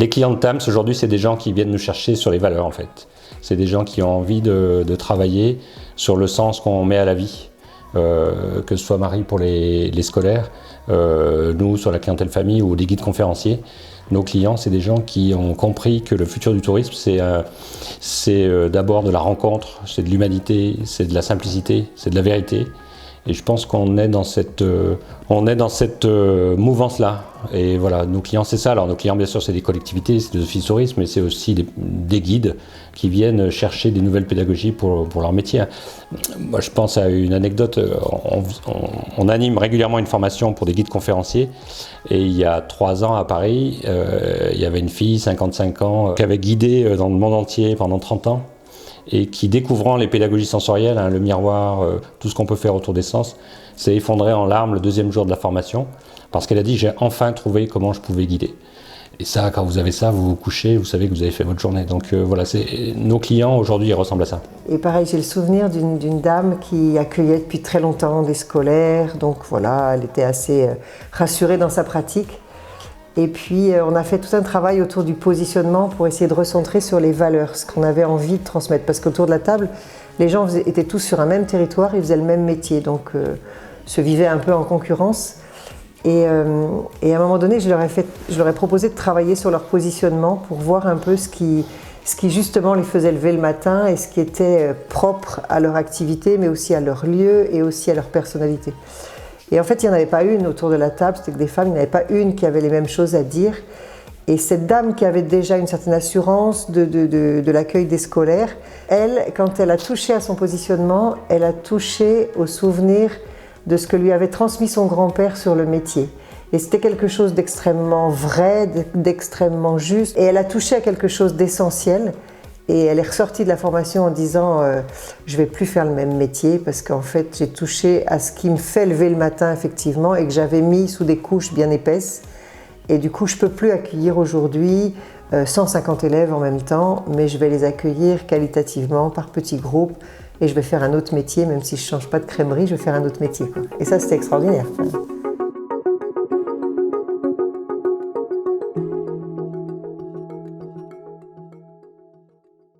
Les clients de TAMS aujourd'hui, c'est des gens qui viennent nous chercher sur les valeurs en fait. C'est des gens qui ont envie de travailler sur le sens qu'on met à la vie. Que ce soit Marie pour les scolaires, nous sur la clientèle famille ou les guides conférenciers. Nos clients, c'est des gens qui ont compris que le futur du tourisme, c'est d'abord de la rencontre, c'est de l'humanité, c'est de la simplicité, c'est de la vérité. Et je pense qu'on est dans cette mouvance-là. Et voilà, nos clients, c'est ça. Alors nos clients, bien sûr, c'est des collectivités, c'est des offices de tourisme, mais c'est aussi des guides qui viennent chercher des nouvelles pédagogies pour leur métier. Moi, je pense à une anecdote. On anime régulièrement une formation pour des guides conférenciers. Et il y a 3 ans à Paris, il y avait une fille, 55 ans, qui avait guidé dans le monde entier pendant 30 ans. Et qui, découvrant les pédagogies sensorielles, le miroir, tout ce qu'on peut faire autour des sens, s'est effondrée en larmes le 2e jour de la formation, parce qu'elle a dit « j'ai enfin trouvé comment je pouvais guider ». Et ça, quand vous avez ça, vous vous couchez, vous savez que vous avez fait votre journée. Donc voilà, nos clients aujourd'hui, ils ressemblent à ça. Et pareil, j'ai le souvenir d'une dame qui accueillait depuis très longtemps des scolaires, donc voilà, elle était assez rassurée dans sa pratique. Et puis on a fait tout un travail autour du positionnement pour essayer de recentrer sur les valeurs, ce qu'on avait envie de transmettre. Parce qu'autour de la table, les gens étaient tous sur un même territoire, ils faisaient le même métier, donc se vivaient un peu en concurrence. Et à un moment donné, je leur ai proposé de travailler sur leur positionnement pour voir un peu ce qui justement les faisait lever le matin et ce qui était propre à leur activité, mais aussi à leur lieu et aussi à leur personnalité. Et en fait, il n'y en avait pas une autour de la table, c'était que des femmes, il n'y en avait pas une qui avait les mêmes choses à dire. Et cette dame qui avait déjà une certaine assurance de l'accueil des scolaires, elle, quand elle a touché à son positionnement, elle a touché au souvenir de ce que lui avait transmis son grand-père sur le métier. Et c'était quelque chose d'extrêmement vrai, d'extrêmement juste. Et elle a touché à quelque chose d'essentiel. Et elle est ressortie de la formation en disant je ne vais plus faire le même métier parce qu'en fait j'ai touché à ce qui me fait lever le matin effectivement et que j'avais mis sous des couches bien épaisses. Et du coup je ne peux plus accueillir aujourd'hui 150 élèves en même temps, mais je vais les accueillir qualitativement par petits groupes et je vais faire un autre métier, même si je ne change pas de crèmerie, je vais faire un autre métier, quoi. Et ça c'était extraordinaire.